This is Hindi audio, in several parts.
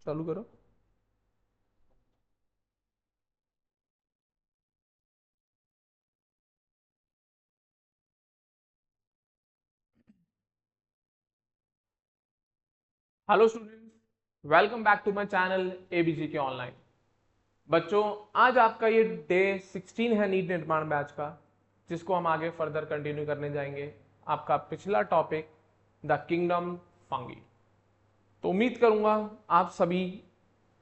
चालू करो। Hello students, welcome back to my channel ABG के ऑनलाइन। बच्चों, आज आपका ये डे 16 है नीट निर्माण बैच का, जिसको हम आगे फर्दर कंटिन्यू करने जाएंगे। आपका पिछला टॉपिक द किंगडम फंगी। तो उम्मीद करूंगा आप सभी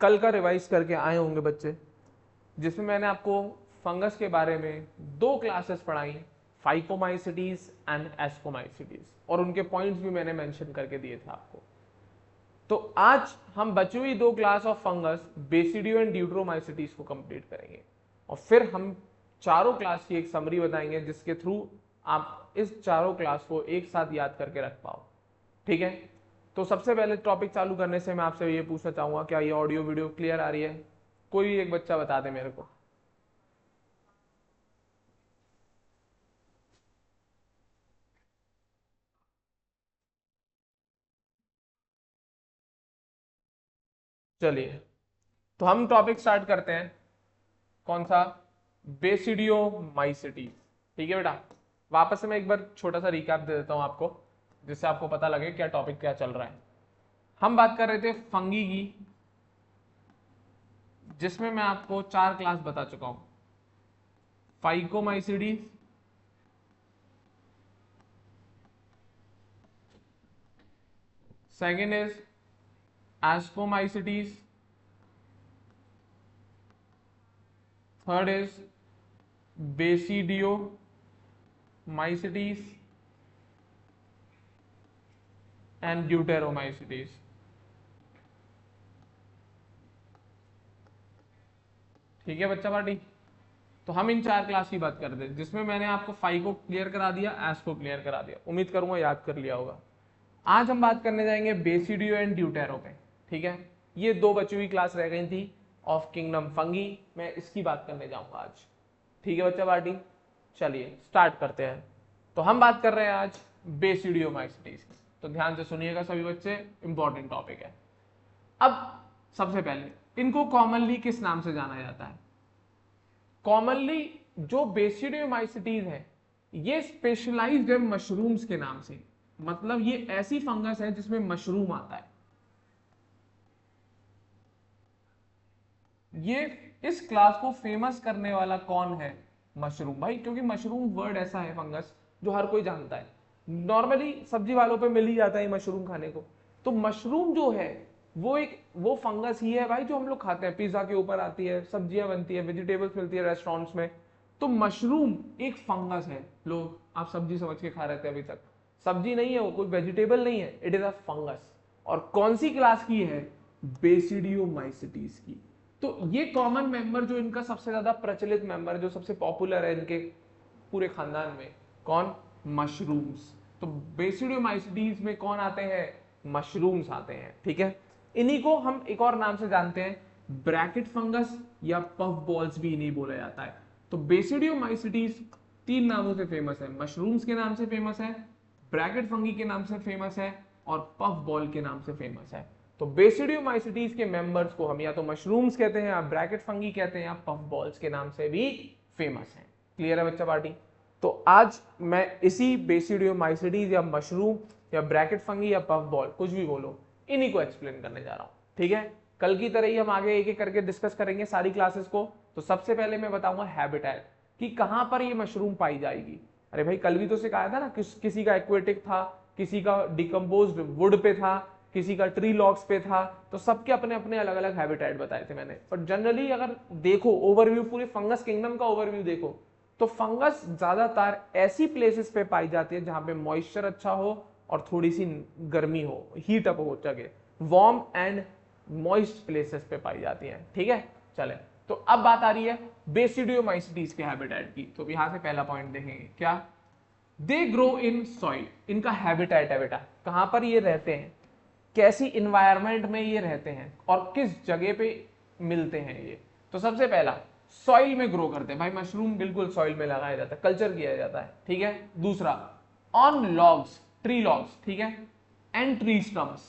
कल का रिवाइज करके आए होंगे बच्चे, जिसमें मैंने आपको फंगस के बारे में दो क्लासेस पढ़ाई, फाइकोमाइसिटीज एंड एस्कोमाइसिटीज, और उनके पॉइंट्स भी मैंने मेंशन करके दिए थे आपको। तो आज हम बची हुई दो class of fungus basidio and Deuteromycetes को कंप्लीट करेंगे, और फिर हम चारों क्लास की एक समरी बताएंगे, जिसके थ्रू आप इस चारों क्लास को एक साथ याद करके रख पाओ। ठीक है, तो सबसे पहले टॉपिक चालू करने से मैं आपसे ये पूछना चाहूंगा, क्या ये ऑडियो वीडियो क्लियर आ रही है? कोई एक बच्चा बता दे मेरे को। चलिए, तो हम टॉपिक स्टार्ट करते हैं। कौन सा? बेसिडियोमाइसिटीज। ठीक है बेटा, वापस से मैं एक बार छोटा सा रिकैप दे देता हूं आपको, जिससे आपको पता लगे क्या टॉपिक क्या चल रहा है। हम बात कर रहे थे फंगी की, जिसमें मैं आपको चार क्लास बता चुका हूं। Phycomycetes, second is ascomycetes, third is basidiomycetes and deuteromycetes. ठीक है बच्चा पार्टी, तो हम इन चार क्लास की बात कर रहे थे, जिसमें मैंने आपको फाइव को क्लियर करा दिया, एस को क्लियर करा दिया। उम्मीद करूंगा याद कर लिया होगा। आज हम बात करने जाएंगे बेसिडियो एंड ड्यूटेरो पे। ठीक है, ये दो बची हुई क्लास रह गई थी ऑफ किंगडम फंगी, मैं इसकी बात करने जाऊंगा आज। ठीक है बच्चा पार्टी, चलिए स्टार्ट करते हैं। तो हम बात कर रहे हैं आज बेसिडियोमाइसिटीज की, तो ध्यान से सुनिएगा सभी बच्चे, इंपॉर्टेंट टॉपिक है। अब सबसे पहले इनको कॉमनली किस नाम से जाना जाता है? कॉमनली जो बेसिडियोमाइसिटीज है, ये स्पेशलाइज्ड है मशरूम्स के नाम से। मतलब ये ऐसी फंगस है जिसमें मशरूम आता है। ये इस क्लास को फेमस करने वाला कौन है? मशरूम भाई, क्योंकि मशरूम वर्ड ऐसा है फंगस जो हर कोई जानता है। नॉर्मली सब्जी वालों पे मिल ही जाता है मशरूम खाने को। तो मशरूम जो है वो फंगस ही है भाई, जो हम लोग खाते हैं। पिज्जा के ऊपर आती है, सब्जियां बनती है, वेजिटेबल्स मिलती है रेस्टोरेंट्स में। तो मशरूम एक फंगस है। लोग आप सब्जी समझ के खा रहे थे अभी तक, सब्जी नहीं है वो, कोई वेजिटेबल नहीं है, इट इज अ फंगस। और कौन सी क्लास की है? बेसिडियोमाइसिटीज की। तो ये कॉमन मेंबर जो इनका सबसे ज्यादा प्रचलित मेंबर, जो सबसे पॉपुलर है इनके पूरे खानदान में, कौन? मशरूम्स। तो बेसिडियोमाइसिटीज में कौन आते हैं? मशरूम्स आते हैं। ठीक है, इन्हीं को हम एक और नाम से जानते हैं, ब्रैकेट फंगस या पफ बॉल्स भी इन्हीं बोला जाता है। तो बेसिडियोमाइसिटीज तीन नामों से फेमस है, मशरूम्स के नाम से फेमस है, ब्रैकेट फंगी के नाम से फेमस है, और पफ बॉल के नाम से फेमस है। तो बेसिडियोमाइसिटीज के मेंबर्स को हम या तो मशरूम्स कहते हैं, या ब्रैकेट फंगी कहते हैं, या पफ बॉल्स के नाम से भी फेमस हैं। क्लियर है बच्चा पार्टी? तो आज मैं इसी बेसिडियोमाइसिटीज या मशरूम या ब्रैकेट फंगी या पफ बॉल, कुछ भी बोलो, इन्हीं को एक्सप्लेन करने जा रहा हूं। ठीक है, कल की तरह ही हम आगे एक एक करके डिस्कस करेंगे सारी क्लासेस को। तो सबसे पहले मैं बताऊंगा हैबिटेट, कि कहां पर ये मशरूम पाई जाएगी। अरे भाई, कल भी तो सिखाया था ना, किसी का एक्वेटिक था, किसी का डिकम्पोज्ड वुड पे था, किसी का ट्री लॉग्स पे था। तो सबके अपने अपने अलग अलग हैबिटेट बताए थे मैंने। पर जनरली अगर देखो ओवरव्यू, पूरे फंगस किंगडम का ओवरव्यू देखो, तो फंगस ज्यादातर ऐसी प्लेसेस पे पाई जाती है जहां पे मॉइस्चर अच्छा हो और थोड़ी सी गर्मी हो, हीट अप हो जगह, वार्म एंड मॉइस्ट प्लेसेस पे पाई जाती है। ठीक है, चले, तो अब बात आ रही है बेसिडियोमाइसिटीज के हैबिटेट की। तो यहां से पहला पॉइंट देखेंगे, क्या? They grow in soil. इनका हैबिटेट है बेटा, कहां पर ये रहते हैं, कैसी इन्वायरमेंट में ये रहते हैं, और किस जगह पे मिलते हैं ये। तो सबसे पहला, सॉइल में ग्रो करते हैं भाई। मशरूम बिल्कुल सॉइल में लगाया जाता है, कल्चर किया जाता है। ठीक है, दूसरा, ऑन लॉग्स, ट्री लॉग्स। ठीक है, एंड ट्री स्टम्प्स,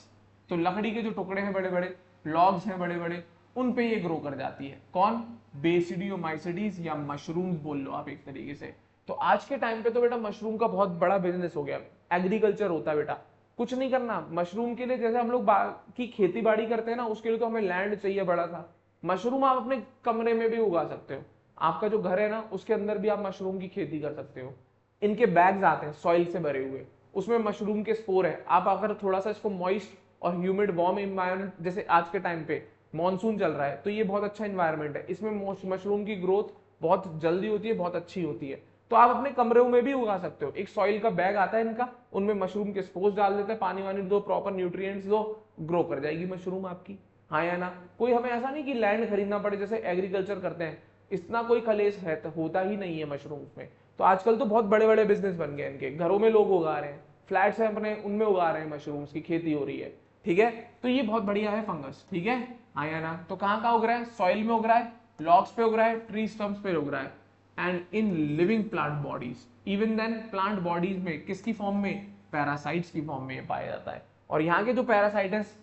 तो लकड़ी के जो टुकड़े हैं बड़े बड़े, लॉग्स हैं बड़े बड़े, उन पे ये ग्रो कर जाती है। कौन? बेसिडियोमाइसिटीज या मशरूम्स बोल लो आप एक तरीके से। तो आज के टाइम पे तो बेटा मशरूम का बहुत बड़ा बिजनेस हो गया, एग्रीकल्चर होता है बेटा, कुछ नहीं करना मशरूम के लिए। जैसे हम लोग की खेती बाड़ी करते हैं ना, उसके लिए तो हमें लैंड चाहिए बड़ा सा। मशरूम आप अपने कमरे में भी उगा सकते हो, आपका जो घर है ना उसके अंदर भी आप मशरूम की खेती कर सकते हो। इनके बैग्स आते हैं सॉइल से भरे हुए, उसमें मशरूम के स्पोर है। आप अगर थोड़ा सा इसको मॉइस्ट और ह्यूमिड वार्म इन्वायरमेंट, जैसे आज के टाइम पे मॉनसून चल रहा है तो ये बहुत अच्छा इन्वायरमेंट है, इसमें मशरूम की ग्रोथ बहुत जल्दी होती है, बहुत अच्छी होती है। तो आप अपने कमरे में भी उगा सकते हो। एक सॉइल का बैग आता है इनका, उनमें मशरूम के स्पोर्स डाल देते हैं, पानी वानी दो, प्रॉपर न्यूट्रिएंट्स दो, ग्रो कर जाएगी मशरूम आपकी। हाँ या ना? कोई हमें ऐसा नहीं कि लैंड खरीदना पड़े, जैसे एग्रीकल्चर करते हैं इतना कोई कलेश है तो होता ही नहीं है मशरूम्स में। तो आजकल तो बहुत बड़े बड़े बिजनेस बन गए इनके, घरों में लोग उगा रहे हैं, फ्लैट्स हैं अपने उनमें उगा रहे हैं, मशरूम्स की खेती हो रही है। ठीक है, तो ये बहुत बढ़िया है फंगस। ठीक है, हाँ या ना? तो कहाँ कहाँ उग रहा है? सॉइल में उग रहा है, लॉग्स पे उग रहा है, ट्री स्टम्प्स पे उग रहा है, and in living plant bodies. Even then plant bodies में किसकी फॉर्म में? पैरासाइट्स की फॉर्म में ये पाया जाता है। और यहाँ के जो पैरासाइट्स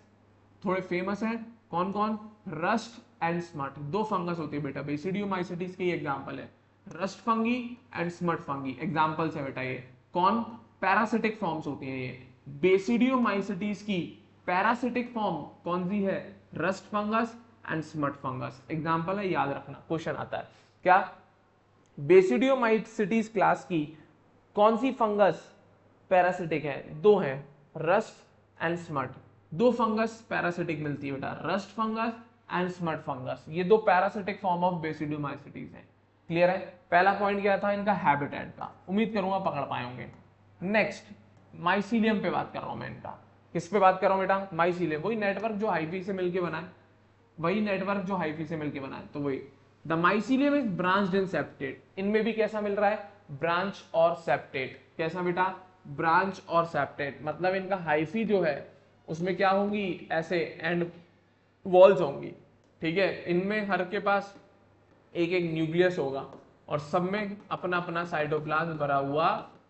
थोड़े फेमस हैं, कौन कौन? रस्ट एंड स्मट, दो फंगस होती है बेटा, बेसिडियोमाइसिटीज के एग्जांपल है, rust fungi and smut fungi examples है बेटा। ये कौन? पैरासिटिक फॉर्म्स होती है ये। बेसिडियोमाइसिटीज की पैरासिटिक फॉर्म कौन सी है? Rust fungus and smut fungus example है, याद रखना, क्वेश्चन आता है क्या? बेसिडियोमाइसिटीज क्लास की कौन सी फंगस पैरासिटिक है? दो हैं, रस्ट एंड स्मट। दो फंगस पैरासिटिक मिलती है बेटा, rust fungus and smut fungus. ये दो पैरासिटिक फॉर्म ऑफ बेसिडियोमाइसिटीज हैं। क्लियर है? पहला पॉइंट क्या था इनका? हैबिटेट का। उम्मीद करूंगा पकड़ पाए होंगे। नेक्स्ट माइसीलियम पे बात कर रहा हूं मैं इनका। किस पे बात कर रहा हूं बेटा? माइसीलियम, वही नेटवर्क जो हाइफी से मिलकर बना है, वही नेटवर्क जो हाइफी से मिलकर बना है, तो वही the mycelium is branched in septate. इनमें भी कैसा मिल रहा है? ब्रांच और सेप्टेट। कैसा बेटा? ब्रांच और सेप्टेट, मतलब इनका हाइफी जो है उसमें क्या होंगी? ऐसे एंड वॉल्स होंगी। ठीक है, इनमें हर के पास एक एक न्यूक्लियस होगा और सब में अपना अपना साइटोप्लाज्म भरा हुआ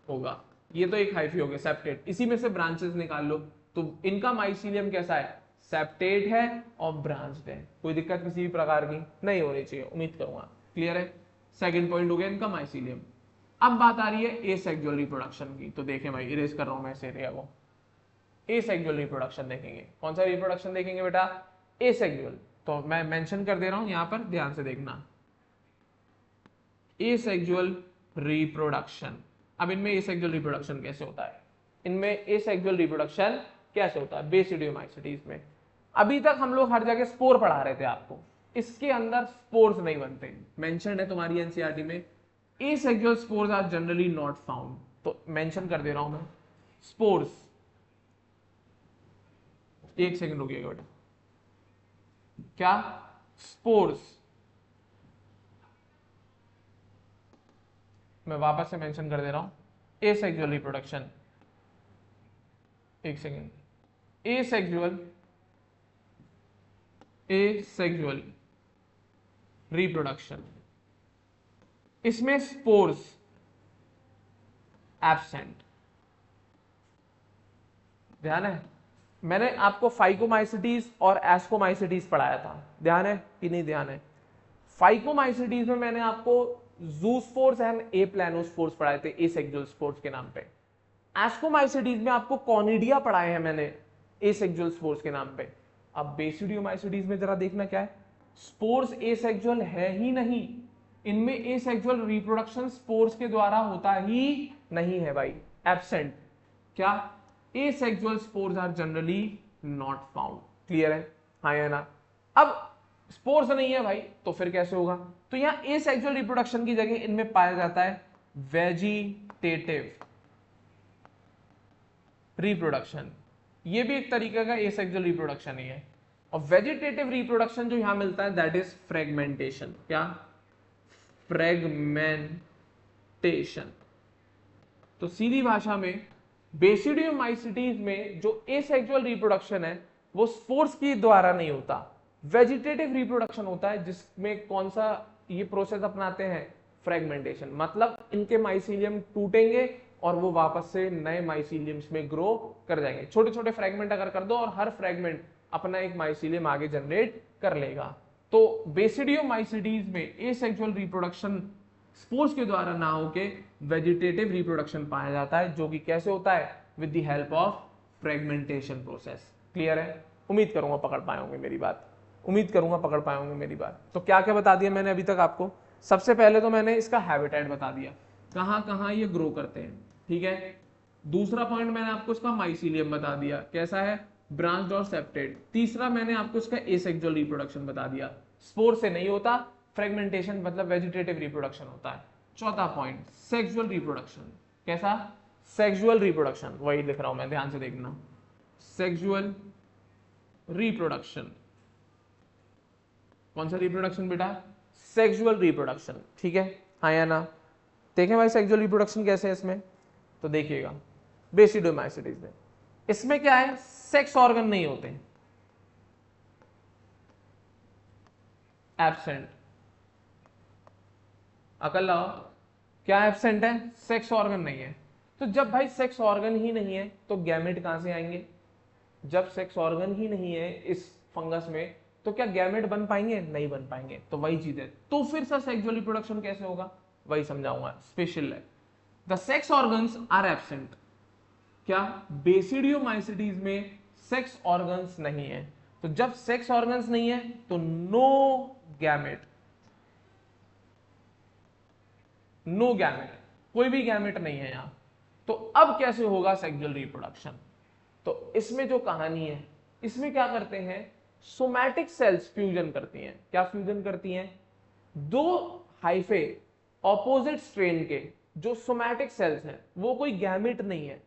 होगा। ये तो एक हाइफी हो गया सेप्टेट, इसी में से ब्रांचेस निकाल लो। तो इनका माइसीलियम कैसा है? सेप्टेट है और ब्रांच्ड है। कोई दिक्कत किसी भी प्रकार की नहीं होनी चाहिए, उम्मीद करूंगा। क्लियर है? सेकंड पॉइंट हो गया इनका माइसीलियम। अब बात आ रही है एसेक्सुअल रिप्रोडक्शन की। तो देखें भाई, इरेज कर रहा हूं मैं इस एरिया को। एसेक्सुअल रिप्रोडक्शन देखेंगे। कौन सा रिप्रोडक्शन देखेंगे बेटा? एसेक्सुअल। तो मैं मेंशन कर दे रहा हूं यहां पर, ध्यान से देखना। Asexual reproduction. अब इनमें एसेक्सुअल रिप्रोडक्शन कैसे होता है? इनमें एसेक्सुअल रिप्रोडक्शन कैसे होता है बेसिडियोमाइसिटीज में? अभी तक हम लोग हर जगह स्पोर पढ़ा रहे थे आपको, इसके अंदर स्पोर्स नहीं बनते। मेंशन है तुम्हारी एनसीईआरटी में, asexual spores are generally not found. तो मेंशन कर दे रहा हूं मैं, स्पोर्स। एक सेकंड रुकिएगा बेटा, क्या? स्पोर्स। मैं वापस से मेंशन कर दे रहा हूं, एसेक्सुअल रिप्रोडक्शन। एक सेकंड, एसेक्सुअल रिप्रोडक्शन, इसमें स्पोर्स एब्सेंट। ध्यान है? मैंने आपको फाइकोमाइसिटीज और एस्कोमाइसिटीज पढ़ाया था, ध्यान है कि नहीं ध्यान है? फाइकोमाइसिटीज में मैंने आपको जूस्पोर्स एंड ए प्लानोस्पोर्स पढ़ाए थे एसेक्सुअल स्पोर्स के नाम पे। एस्कोमाइसिटीज में आपको कॉनिडिया पढ़ाए हैं मैंने एसेक्सुअल स्पोर्स के नाम पे। अब बेसिडियोमाइसिटीज में जरा देखना क्या है, स्पोर्स एसेक्सुअल है ही नहीं, इनमें एसेक्सुअल रिप्रोडक्शन स्पोर्स के द्वारा होता ही नहीं है भाई, एब्सेंट। क्या? Asexual spores are generally not found. Clear है? हाँ या ना? अब स्पोर्स नहीं है भाई तो फिर कैसे होगा? तो यहां एसेक्सुअल रिप्रोडक्शन की जगह इनमें पाया जाता है वेजिटेटिव रिप्रोडक्शन। ये भी एक तरीके का एसेक्सुअल रिप्रोडक्शन ही है। और वेजिटेटिव रिप्रोडक्शन जो यहां मिलता है दैट इज फ्रेगमेंटेशन। क्या? फ्रेगमेंटेशन। तो सीधी भाषा में बेसिडियोमाइसिटीज में जो एसेक्सुअल रिप्रोडक्शन है वो स्पोर्स के द्वारा नहीं होता, वेजिटेटिव रिप्रोडक्शन होता है, जिसमें कौन सा ये प्रोसेस अपनाते हैं? फ्रेगमेंटेशन। मतलब इनके माइसीलियम टूटेंगे और वो वापस से नए माइसीलियम्स में ग्रो कर जाएंगे। छोटे छोटे फ्रेगमेंट अगर कर दो और हर फ्रेगमेंट अपना एक माइसीलियम आगे जनरेट कर लेगा। तो बेसिडियोमाइसिटीज में एसेक्सुअल रिप्रोडक्शन स्पोर्स के द्वारा ना होके वेजिटेटिव रिप्रोडक्शन पाया जाता है, जो कि कैसे होता है, with the help of fragmentation process. Clear है? उम्मीद करूंगा पकड़ पाए होंगे मेरी बात, उम्मीद करूंगा पकड़ पाए होंगे मेरी बात। तो क्या क्या बता दिया मैंने अभी तक आपको? सबसे पहले तो मैंने इसका हैबिटेट बता दिया, कहाँ कहाँ ये ग्रो करते हैं, ठीक है। दूसरा पॉइंट मैंने आपको इसका माइसीलियम बता दिया, कैसा है, ब्रांच्ड और सेप्टेड। तीसरा मैंने आपको इसका एसेक्सुअल रिप्रोडक्शन बता दिया, स्पोर से नहीं होता, फ्रेगमेंटेशन मतलब वेजिटेटिव रिप्रोडक्शन होता है। चौथा पॉइंट सेक्सुअल रिप्रोडक्शन, कैसा, सेक्सुअल रिप्रोडक्शन, वही लिख रहा हूं मैं, ध्यान से देखना, सेक्सुअल रिप्रोडक्शन। कौन सा रिप्रोडक्शन बेटा? सेक्सुअल रिप्रोडक्शन, ठीक है, हाँ या ना? देखें भाई सेक्सुअल रिप्रोडक्शन कैसे है इसमें, तो देखिएगा बेसिडोमाइसिटीज में इसमें क्या है, सेक्स ऑर्गन नहीं होते, एब्सेंट। अकल लाओ, क्या एब्सेंट है, सेक्स ऑर्गन नहीं है। तो जब भाई सेक्स ऑर्गन ही नहीं है तो गैमेट कहां से आएंगे? जब सेक्स ऑर्गन ही नहीं है इस फंगस में तो क्या गैमेट बन पाएंगे? नहीं बन पाएंगे। तो वही चीज है, तो फिर से सेक्सुअल रिप्रोडक्शन कैसे होगा, वही समझाऊंगा, स्पेशल है। The sex organs are absent. क्या बेसिडियोमाइसिटीज में सेक्स ऑर्गन्स नहीं है? तो जब सेक्स ऑर्गन्स नहीं है तो नो गैमेट, नो गैमेट, कोई भी गैमेट नहीं है यहां। तो अब कैसे होगा सेक्सुअल रिप्रोडक्शन? तो इसमें जो कहानी है, इसमें क्या करते हैं, सोमैटिक सेल्स फ्यूजन करती हैं। क्या फ्यूजन करती हैं? दो हाइफे ऑपोजिट स्ट्रेन के जो सोमैटिक सेल्स हैं, वो कोई गैमेट नहीं है,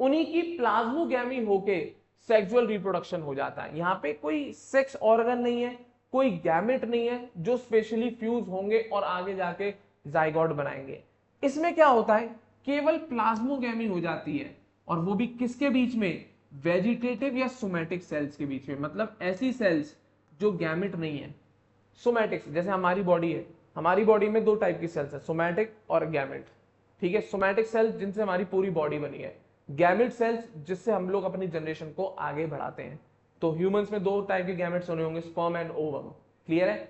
उन्हीं की प्लाज्मोगैमी होके सेक्सुअल रिप्रोडक्शन हो जाता है। यहां पे कोई सेक्स ऑर्गन नहीं है, कोई गैमेट नहीं है जो स्पेशली फ्यूज होंगे और आगे जाके जाइगोट बनाएंगे। इसमें क्या होता है, केवल प्लाज्मोगैमी हो जाती है, और वो भी किसके बीच में, वेजिटेटिव या सोमैटिक सेल्स के बीच में। मतलब ऐसी सेल्स जो गैमेट नहीं है, सोमैटिक, जैसे हमारी बॉडी है, हमारी बॉडी में दो टाइप की सेल्स है, सोमैटिक और गैमेट, ठीक है। सोमैटिक सेल्स जिनसे हमारी पूरी बॉडी बनी है, गैमेट सेल्स जिससे हम लोग अपनी जनरेशन को आगे बढ़ाते हैं। तो ह्यूमंस में दो टाइप के गैमेट्स होने होंगे, स्पर्म एंड ओवम। क्लियर है?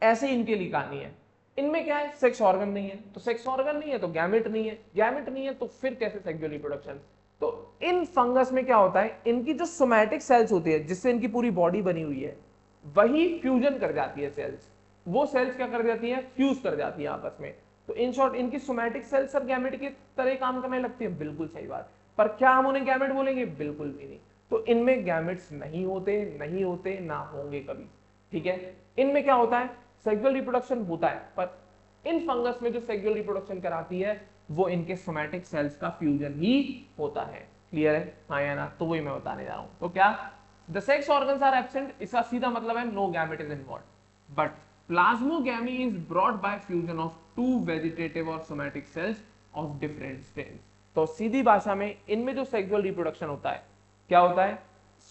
ऐसे इनके लिए कहानी है। इनमें क्या है, सेक्स ऑर्गन नहीं है, तो सेक्स ऑर्गन नहीं है तो गैमेट नहीं है, गैमेट नहीं है तो फिर कैसे सेक्सुअल रिप्रोडक्शन? तो इन फंगस में क्या होता है, इनकी जो सोमैटिक सेल्स होती है जिससे इनकी पूरी बॉडी बनी हुई है, वही फ्यूजन कर जाती है सेल्स। वो सेल्स क्या कर जाती है, फ्यूज कर जाती है आपस में। तो इन शॉर्ट इनकी सोमैटिक सेल्स सब गैमेट की तरह काम करने लगती है। बिल्कुल सही बात। पर क्या हम उन्हें गैमेट बोलेंगे? बिल्कुल भी नहीं। तो इनमें गैमेट्स नहीं होते, नहीं होते, ना होंगे कभी, ठीक है। इनमें क्या होता है, सेक्सुअल रिप्रोडक्शन होता है, पर इन फंगस में जो सेक्सुअल रिप्रोडक्शन कराती है वो इनके सोमैटिक सेल्स का फ्यूजन ही होता है। क्लियर है, हाँ या ना? तो वही मैं बताने जा रहा हूं। तो क्या, the sex organs are absent, इसका सीधा मतलब है no gamete is involved, but plasmogamy is brought by fusion of two vegetative और somatic cells of different strain. तो सीधी भाषा में इनमें जो सेक्सुअल रिप्रोडक्शन होता है, क्या होता है,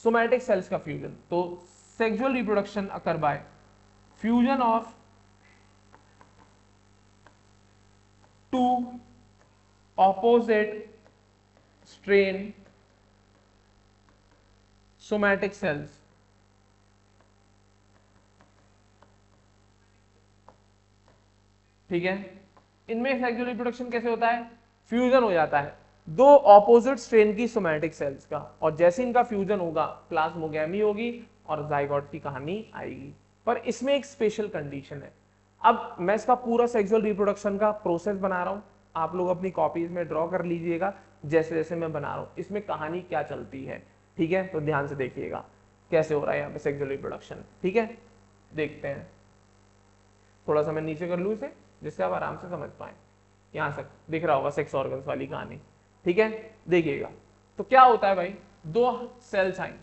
सोमैटिक सेल्स का फ्यूजन। तो sexual reproduction occur by fusion of two opposite strain somatic cells, ठीक है। इनमें सेक्सुअल रिप्रोडक्शन कैसे होता है, फ्यूजन हो जाता है दो ऑपोजिट स्ट्रेन की सोमैटिक सेल्स का, और जैसे इनका फ्यूजन होगा प्लाज्मोगैमी होगी और जाइगोट की कहानी आएगी। पर इसमें एक स्पेशल कंडीशन है। अब मैं इसका पूरा सेक्सुअल रिप्रोडक्शन का प्रोसेस बना रहा हूं, आप लोग अपनी कॉपीज में ड्रॉ कर लीजिएगा जैसे जैसे मैं बना रहा हूं, इसमें कहानी क्या चलती है, ठीक है। तो ध्यान से देखिएगा कैसे हो रहा है यहाँ पे सेक्सुअल रिप्रोडक्शन, ठीक है। देखते हैं, थोड़ा सा मैं नीचे कर लूँ इसे जिससे आप आराम से समझ पाए। यहां से दिख रहा होगा सेक्स ऑर्गन्स वाली कहानी, ठीक है। देखिएगा तो क्या होता है भाई, दो सेल्स आई,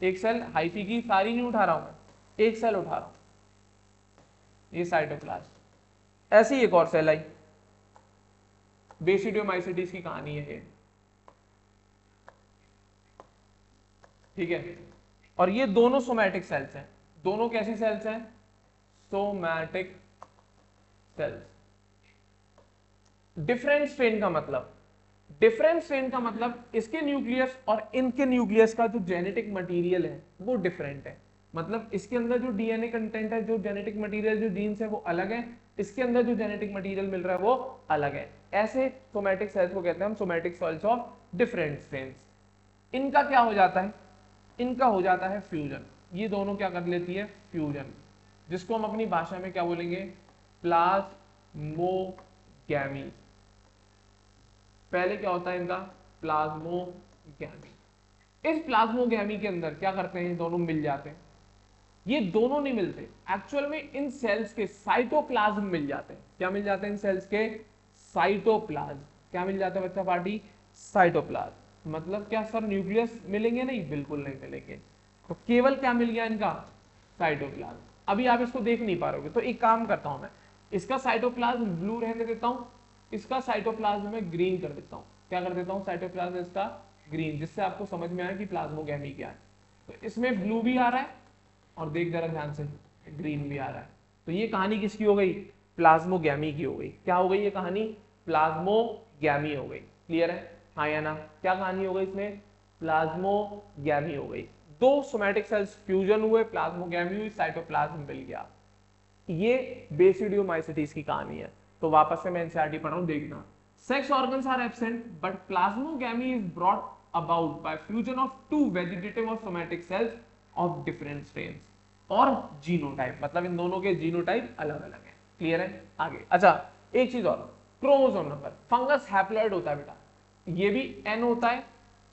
एक सेल हाइफी की सारी नहीं उठा रहा हूं मैं, एक सेल उठा रहा हूं, ये साइटोप्लाज्म, ऐसी एक और सेल आई, बेसिडियोमाइसिटीज की कहानी है ये, ठीक है। और ये दोनों सोमैटिक सेल्स हैं, दोनों कैसी सेल्स हैं, सोमैटिक सेल्स। डिफरेंट स्ट्रेन का मतलब डिफरेंट स्ट्रेन का मतलब इसके न्यूक्लियस और इनके न्यूक्लियस का जो जेनेटिक मटेरियल है वो डिफरेंट है। मतलब इसके अंदर जो डीएनए कंटेंट है, जो जेनेटिक मटेरियल, जो जीन्स है वो अलग है, इसके अंदर जो जेनेटिक मटेरियल मिल रहा है वो अलग है। ऐसे सोमैटिक सेल्स को कहते हैं हम somatic cells of different strains. इनका क्या हो जाता है? इनका हो जाता है फ्यूजन। ये दोनों क्या कर लेती है? फ्यूजन, जिसको हम अपनी भाषा में क्या बोलेंगे? प्लाज्मोगैमी। पहले क्या होता है इनका? प्लाज्मोगैमी। इस प्लाज्मोगैमी के अंदर क्या करते हैं? दोनों मिल जाते हैं। ये दोनों नहीं मिलते, एक्चुअल में इन सेल्स के साइटोप्लाज्म मिल जाते हैं। क्या मिल जाते हैं इन सेल्स के? साइटोप्लाज्म। क्या मिल जाता है बच्चा पार्टी? साइटोप्लाज्म। मतलब क्या सर न्यूक्लियस मिलेंगे? नहीं, बिल्कुल नहीं मिलेंगे। तो केवल क्या मिल गया इनका? साइटोप्लाज्म। अभी आप इसको देख नहीं पा रहे, तो एक काम करता हूं मैं, इसका साइटोप्लाज्म ब्लू रहने देता हूं, इसका साइटोप्लाज्म में ग्रीन कर देता हूं। क्या कर देता हूं? साइटोप्लाज्म इसका ग्रीन, जिससे आपको समझ में आए कि प्लाज्मोगैमी क्या है। तो इसमें ब्लू भी आ रहा है और देख जरा ध्यान से, ग्रीन भी आ रहा है। तो ये कहानी किसकी हो गई? प्लाज्मोगैमी की हो गई। क्या हो गई ये कहानी? प्लाज्मोगैमी हो गई। क्लियर है? हाँ या ना? क्या कहानी हो गई इसमें? प्लाज्मोगैमी हो गई। दो सोमैटिक सेल्स फ्यूजन हुए, प्लाज्मोगैमी हुई, साइटोप्लाज्म मिल गया। ये बेसिडियोमाइसिटीज की कहानी है। तो वापस से मैं एनसीईआरटी पढ़ रहा हूं, देखना। Sex organs are absent but plasmogamy is brought about by fusion of two vegetative और somatic cells of different strains और जीनोटाइप। मतलब इन दोनों के जीनोटाइप अलग अलग है। क्लियर है? आगे अच्छा एक चीज और, क्रोमोसोम नंबर। फंगस हैप्लॉइड होता है बेटा, ये भी एन होता है,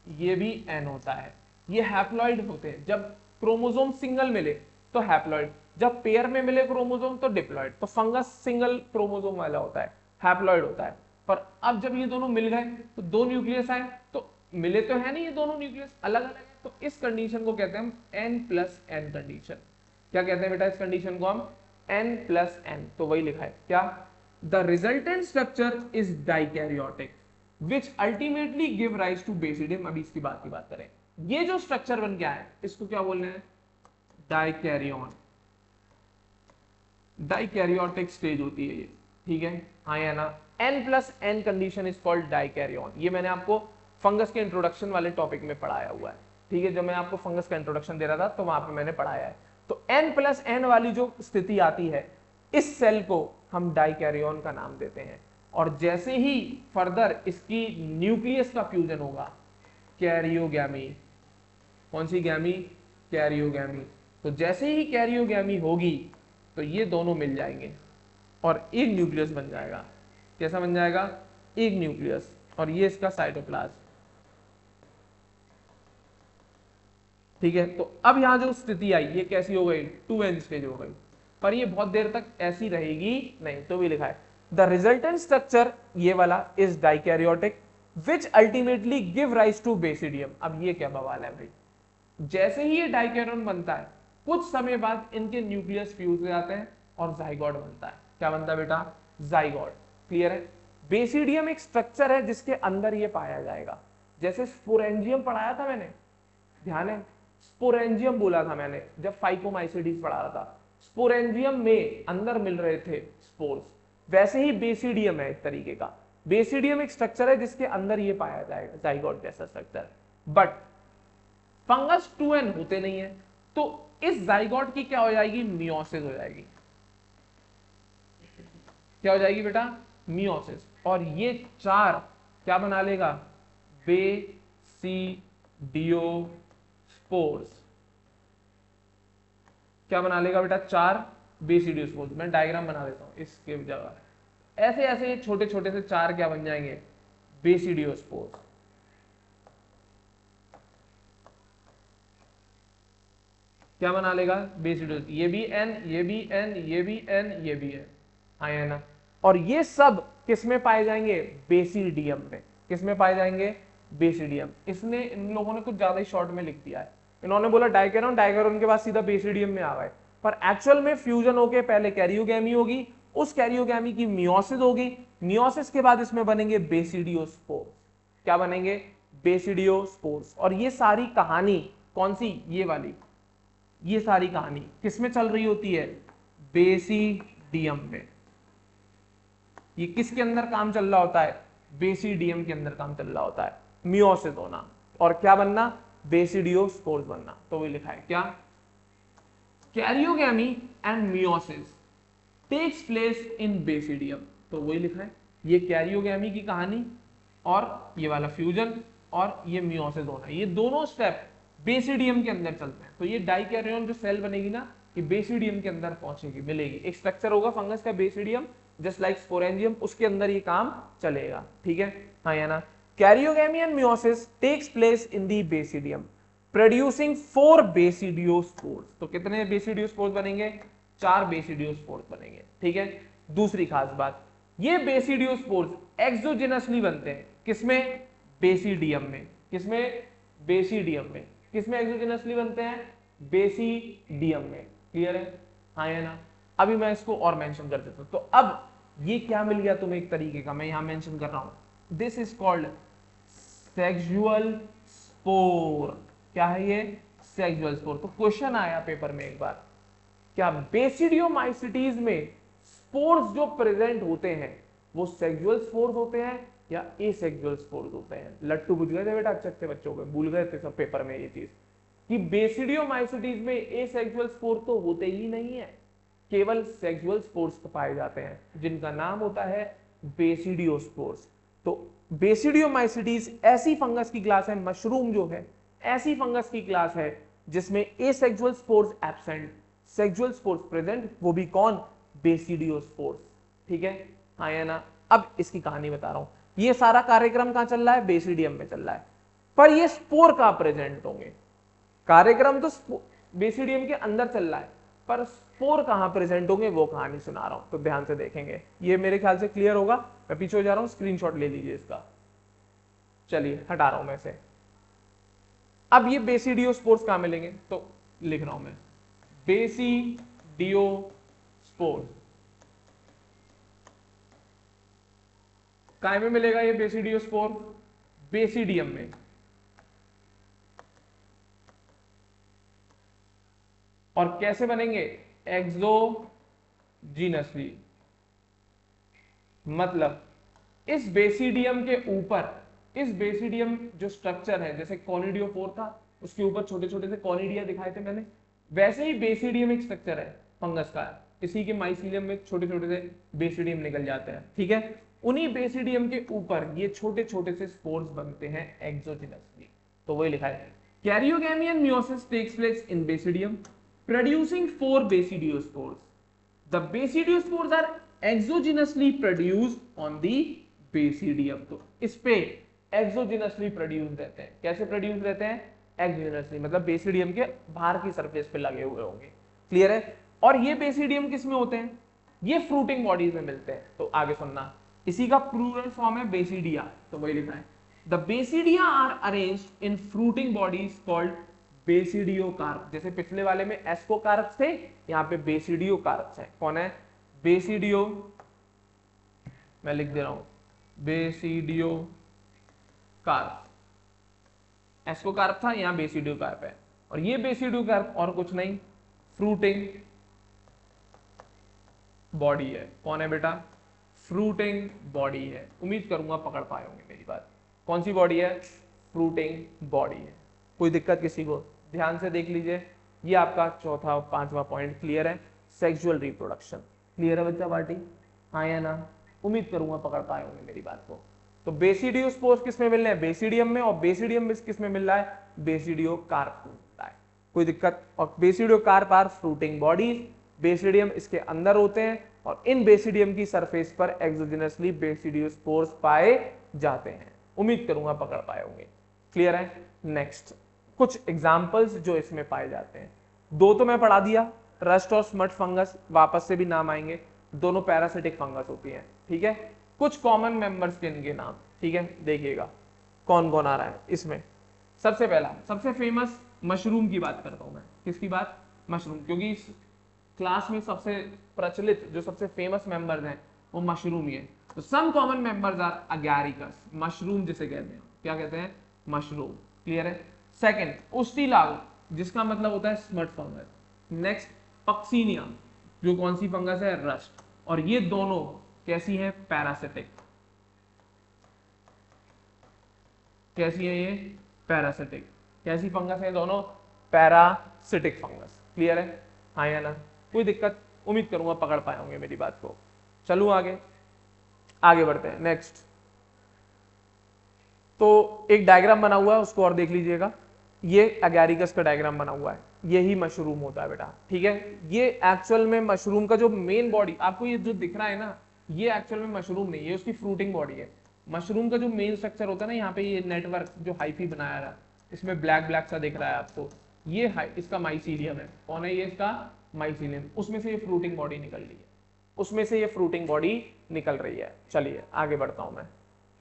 ये भी एन होता है। ये हैप्लॉइड होते हैं। जब क्रोमोसोम सिंगल मिले तो हैप्लॉइड, जब पेयर में मिले क्रोमोसोम तो डिप्लॉइड। तो फंगस सिंगल क्रोमोसोम वाला होता है, हैप्लॉइड होता है। पर अब जब ये दोनों मिल गए तो दो न्यूक्लियस आए, तो मिले तो है नहीं ये दोनों न्यूक्लियस, अलग अलग है। तो इस कंडीशन को कहते हैं हम n+n कंडीशन। क्या कहते हैं बेटा इस कंडीशन को? हम n+n। तो वही लिखा है क्या? The resultant structure is dikaryotic which ultimately give rise to basidium. अभी इसकी बात करें, ये जो स्ट्रक्चर बन गया है इसको क्या बोलना है? डाइकैरियोन। डाइकैरियोटिक स्टेज होती है ये। ठीक है? हाँ या ना? n+n condition is called dikaryon. ये मैंने आपको फंगस के इंट्रोडक्शन वाले टॉपिक में पढ़ाया हुआ है। ठीक है? जब मैं आपको फंगस का इंट्रोडक्शन दे रहा था तो वहां पे मैंने पढ़ाया है। तो n+n वाली जो स्थिति आती है, इस सेल को हम डाइकैरियोन का नाम देते हैं। और जैसे ही फर्दर इसकी न्यूक्लियस का फ्यूजन होगा, कैरियोगैमी। कौन सी गैमी? कैरियोगैमी। तो जैसे ही कैरियोगैमी होगी तो ये दोनों मिल जाएंगे और एक न्यूक्लियस बन जाएगा। कैसा बन जाएगा? एक न्यूक्लियस। और ये इसका साइटोप्लाज्म। ठीक है? तो अब यहां जो स्थिति आई ये कैसी हो गई? 2n स्टेज हो गई। पर ये बहुत देर तक ऐसी रहेगी नहीं। तो भी लिखा है द रिजल्टेंट स्ट्रक्चर, ये वाला, is dikaryotic which ultimately give rise to basidium. अब ये क्या बवाल है भाई? जैसे ही ये डाइकैरियोन बनता है, कुछ समय बाद इनके न्यूक्लियस फ्यूज हो जाते हैं और जाइगोट बनता है। क्या बनता है बेटा? जाइगोट। क्लियर है? बेसिडियम एक स्ट्रक्चर है जिसके अंदर ये पाया जाएगा। जैसे स्पोरेंजियम पढ़ाया था मैंने, ध्यान है? स्पोरेंजियम बोला था मैंने जब फाइकोमाइसिडीज पढ़ा रहा था। स्पोरेंजियम में अंदर मिल रहे थे स्पोर्स, वैसे ही बेसिडियम है एक तरीके का। बेसिडियम एक स्ट्रक्चर है जिसके अंदर ये पाया जाएगा, जाइगोट जैसा स्ट्रक्चर। बट फंगस 2n होते नहीं है, तो इस जाइगोट की क्या हो जाएगी? मियोसिस हो जाएगी। क्या हो जाएगी बेटा? मियोसिस। और ये चार क्या बना लेगा? बेसिडियोस्पोर्स। क्या बना लेगा बेटा? चार बेसिडियोस्पोर्स। मैं डायग्राम बना देता हूं इसके जगह। ऐसे ऐसे छोटे छोटे से चार क्या बन जाएंगे? बेसिडियोस्पोर्स। क्या बना लेगा? बेसिडियोस। ये भी n, ये भी n, ये भी n, ये भी n। हाँ या ना? और ये सब किस में पाए जाएंगे? बेसिडियम में। किस में पाए जाएंगे? बेसिडियम। इसने, इन लोगों ने कुछ ज्यादा ही शॉर्ट में लिख दिया है। इन्होंने बोला डाइकैरियोन, डाइकैरियोन के बाद सीधा बेसिडियम में आ गए। पर एक्चुअल में फ्यूजन होके पहले कैरियोगैमी होगी, उस कैरियोगैमी की मियोसिस होगी, मियोसिस के बाद इसमें बनेंगे बेसिडियोस्पोर्स। क्या बनेंगे? बेसिडियोस्पोर्स। और ये सारी कहानी कौन सी? ये वाली। ये सारी कहानी किसमें चल रही होती है? बेसिडियम में। ये किसके अंदर काम चल रहा होता है? बेसिडियम के अंदर काम चल रहा होता है, मियोसिस होना और क्या बनना, बेसिडियोस्पोर्स बनना। तो वही लिखा है क्या, karyogamy and meiosis takes place in basidium. तो वही लिखा है, ये कैरियोगैमी की कहानी और ये वाला फ्यूजन और ये मियोसिस होना, ये दोनों स्टेप बेसिडियम के अंदर चलते हैं। तो ये डाइकैरियन जो सेल बनेगी ना, ये बेसिडियम के अंदर पहुंचेगी, मिलेगी। एक स्ट्रक्चर होगा फंगस का बेसिडियम, जस्ट लाइक स्पोरेंजियम, उसके अंदर ये काम चलेगा। ठीक है, हाँ या ना। Karyogamy and meiosis takes place in the basidium producing 4 basidiospores. तो कितने बेसिडियोस्पोर्स बनेंगे, 4 बेसिडियोस्पोर्स बनेंगे। ठीक है, दूसरी खास बात, ये बेसिडियोस्पोर्स एक्सोजेनसली बनते हैं, किसमें, बेसिडियम में। किसमें, बेसिडियम में। किसमें एक्सोजेनसली बनते हैं, बेसिडियम में। क्लियर है, हाँ या ना। अभी मैं इसको और मेंशन कर देता हूं। तो अब ये क्या मिल गया तुम्हें एक तरीके का, मैं यहां मेंशन कर रहा हूं, this is called sexual spore. क्या है ये, सेक्सुअल स्पोर। तो क्वेश्चन आया पेपर में एक बार, क्या बेसिडियोमाइसिटीज में स्पोर्स जो प्रेजेंट होते हैं वो सेक्सुअल स्पोर्स होते हैं या एसेक्सुअल स्पोर्स होते हैं। लट्टू बुझ गए थे बेटा अच्छे बच्चों के, भूल गए थे सब पेपर में ये चीज कि बेसिडियोमाइसिटीज में एसेक्सुअल स्पोर तो होते ही नहीं है, केवल सेक्सुअल स्पोर्स पाए जाते हैं जिनका नाम होता है बेसिडियोस्पोर्स। तो बेसिडियोमाइसिटीज ऐसी फंगस की क्लास है, मशरूम जो है ऐसी फंगस की क्लास है जिसमें asexual spores absent, sexual spores present, वो भी कौन, बेसिडियोस्पोर्स। ठीक है, हाँ या ना। अब इसकी कहानी बता रहा हूं, ये सारा कार्यक्रम कहां चल रहा है, बेसिडियम में चल रहा है, पर ये स्पोर कहां प्रेजेंट होंगे। कार्यक्रम तो बेसिडियम के अंदर चल रहा है, पर स्पोर कहां प्रेजेंट होंगे वो कहानी सुना रहा हूं, तो ध्यान से देखेंगे। ये मेरे ख्याल से क्लियर होगा, मैं पीछे हो जा रहा हूं, स्क्रीनशॉट ले लीजिए इसका। चलिए हटा रहा हूं मैं इसे। अब ये बेसिडियोस्पोर्स कहां मिलेंगे, तो लिख रहा हूं मैं, बेसिडियोस्पोर्स काय में मिलेगा ये बेसिडियोस्पोर, बेसिडियम में। और कैसे बनेंगे, एक्सोजीनसली, मतलब इस बेसिडियम के ऊपर, इस बेसिडियम जो स्ट्रक्चर है, जैसे कॉनिडियोफोर था उसके ऊपर छोटे छोटे से कॉनिडिया दिखाए थे मैंने, वैसे ही बेसिडियम एक स्ट्रक्चर है फंगस का, इसी के माइसीलियम में छोटे छोटे से बेसिडियम निकल जाते हैं। ठीक है, उन्हीं बेसिडियम के ऊपर ये छोटे छोटे से स्पोर्स बनते हैं एक्सोजेनसली। तो वही लिखा है, karyogamy and meiosis takes place in basidium producing 4 basidiospores. The basidiospores are exogenously produced on the basidium. तो इस पे exogenously produced रहते हैं। कैसे produced रहते हैं, exogenously, मतलब बेसिडियम के बाहर की सरफेस पे लगे हुए होंगे। क्लियर है, और ये बेसिडियम किस में होते हैं, ये फ्रूटिंग बॉडीज में मिलते हैं। तो आगे सुनना, इसी का प्लूरल फॉर्म है बेसिडिया, तो वही लिखा है, the basidia are arranged in fruiting bodies called basidiocarp. जैसे पिछले वाले में एस्कोकार्प्स थे, यहाँ पे बेसिडियोकार्प्स है। कौन है, बेसिडियो, मैं लिख दे रहा हूं, बेसिडियोकार्प। एस्कोकार्प था, यहाँ बेसिडियोकार्प है। और ये बेसिडियोकार्प और कुछ नहीं, फ्रूटिंग बॉडी है। कौन है बेटा, फ्रूटिंग बॉडी है। उम्मीद करूंगा पकड़ पाए होंगे मेरी बात। कौन सी बॉडी है, फ्रूटिंग बॉडी है। कोई दिक्कत किसी को, ध्यान से देख लीजिए। ये आपका चौथा 5वां पॉइंट क्लियर है, सेक्सुअल रिप्रोडक्शन। क्लियर है बच्चा पार्टी, हाँ या ना। उम्मीद करूंगा पकड़ पाए होंगे मेरी बात को। तो बेसिडियोस्पोर्स किस में मिल रहे हैं, बेसिडियम में, और बेसिडियम में किस में मिल रहा है, बेसिडियोकार्प में मिल रहा है। कोई दिक्कत, और basidiocarp are fruiting bodies, basidium इसके अंदर होते हैं, और इन बेसिडियम की सरफेस पर एक्सोजेनसली बेसिडियोस्पोर्स पाए जाते हैं। उम्मीद करूंगा पकड़ पाए होंगे। क्लियर है, नेक्स्ट कुछ एग्जाम्पल्स जो इसमें पाए जाते हैं। 2 तो मैं पढ़ा दिया, रस्ट और स्मट फंगस, वापस से भी नाम आएंगे, दोनों पैरासिटिक फंगस होती हैं। ठीक है, कुछ कॉमन मेंबर्स के इनके नाम, ठीक है, देखिएगा कौन कौन आ रहा है इसमें। सबसे पहला, सबसे फेमस मशरूम की बात करता हूं मैं। किसकी बात, मशरूम, क्योंकि इस क्लास में सबसे प्रचलित जो सबसे फेमस मेंबर्स हैं वो मशरूम ही है। तो some common members are Agaricus, mushroom जिसे कहते हैं, क्या कहते हैं, मशरूम। क्लियर है। सेकंड, उस्टिलाग, जिसका मतलब होता है स्मट फंगस। नेक्स्ट, पक्सीनिया, जो कौन सी फंगस है, रस्ट। और ये दोनों कैसी है, पैरासिटिक। कैसी है ये? पैरासिटिक। कैसी फंगस है दोनों? Parasitic fungus. क्लियर है? हाँ या ना? कोई दिक्कत? उम्मीद करूंगा पकड़ पाए होंगे मेरी बात को। चलूं आगे, आगे बढ़ते हैं नेक्स्ट। तो एक डायग्राम बना हुआ है, उसको और देख लीजिएगा। ये एगैरिकस का डायग्राम बना हुआ है, यही मशरूम होता है बेटा, ठीक है। ये एक्चुअल में मशरूम का जो मेन बॉडी आपको ये जो दिख रहा है ना, ये एक्चुअल में मशरूम नहीं है, उसकी फ्रूटिंग बॉडी है। मशरूम का जो मेन स्ट्रक्चर होता है ना, यहाँ पे ये नेटवर्क जो हाइफी बनाया रहा है, इसमें ब्लैक ब्लैक सा दिख रहा है आपको, ये इसका माइसीलियम है। कौन है ये? इसका माइसीलियम। उसमें से ये फ्रूटिंग बॉडी निकल रही है, उसमें से ये फ्रूटिंग बॉडी निकल रही है। चलिए आगे बढ़ता हूं मैं।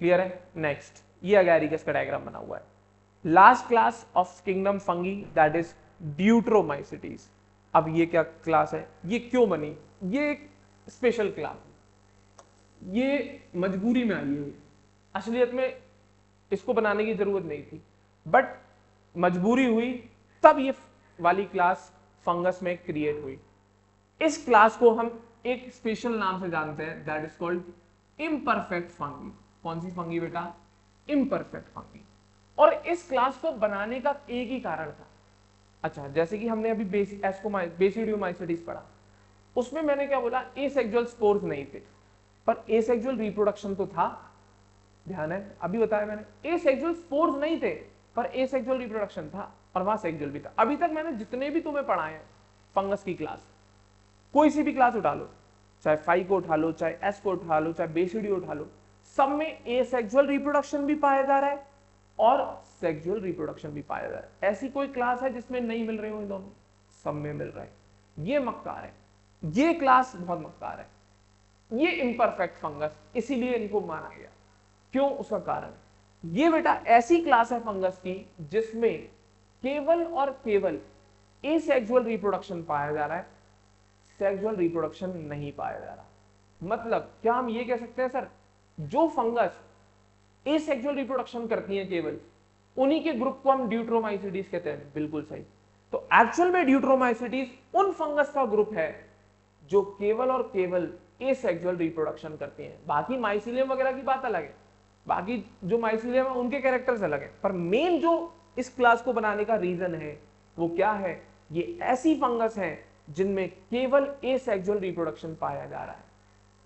क्लियर है? नेक्स्ट, ये एगैरिकस का डायग्राम बना हुआ है। Last class of kingdom fungi that is Deuteromycetes. अब ये क्या क्लास है? ये क्यों बनी? ये एक स्पेशल क्लास, ये मजबूरी में आई है। असलियत में इसको बनाने की जरूरत नहीं थी, बट मजबूरी हुई, तब ये वाली क्लास फंगस में क्रिएट हुई। इस क्लास को हम एक स्पेशल नाम से जानते हैं, that is called imperfect fungi. कौन सी फंगी बेटा? Imperfect fungi. और इस क्लास को बनाने का एक ही कारण था। अच्छा, जैसे कि हमने अभी बेसिडियोमाइसिटीज पढ़ा, उसमें मैंने क्या बोला? एसेक्सुअल स्पोर्स नहीं थे, पर एसेक्सुअल रिप्रोडक्शन तो था। ध्यान है? अभी बताया मैंने, एसेक्सुअल स्पोर्स नहीं थे पर एसेक्सुअल रिप्रोडक्शन था, और वहां सेक्सुअल भी था। अभी तक मैंने जितने भी तुम्हें पढ़ाए हैं फंगस की क्लास, कोई सी भी क्लास उठा लो, चाहे फाई को उठा लो, चाहे एस को उठा लो, चाहे बेसिडियो उठा लो, सब में एसेक्सुअल रिप्रोडक्शन भी पाया जा रहा है और सेक्सुअल रिप्रोडक्शन भी पाया जा रहा है। ऐसी कोई क्लास है जिसमें नहीं मिल रहे हो? इन दोनों सब में मिल रहा है। ये मक्कार है, ये क्लास बहुत मक्कार है, ये इम्परफेक्ट फंगस, इसीलिए इनको माना गया। क्यों? उसका कारण, ये बेटा ऐसी क्लास है फंगस की जिसमें केवल और केवल एसेक्सुअल रिप्रोडक्शन पाया जा रहा है, सेक्सुअल रिप्रोडक्शन नहीं पाया जा रहा। मतलब क्या हम ये कह सकते हैं सर, जो फंगस एसेक्सुअल रिप्रोडक्शन करती है केवल, उन्हीं के ग्रुप को हम ड्यूट्रोमाइसिटीज कहते हैं? बिल्कुल सही। तो एक्चुअल में ड्यूट्रोमाइसिटीज उन फंगस का ग्रुप है जो केवल और केवल एसेक्सुअल रिप्रोडक्शन करती हैं। बाकी माइसीलियम वगैरह की बात अलग है, बाकी जो माइसीलियम है उनके कैरेक्टर्स अलग है, पर मेन जो इस क्लास को बनाने का रीजन है वो क्या है? ये ऐसी फंगस है जिनमें केवल एसेक्सुअल रिप्रोडक्शन पाया जा रहा है,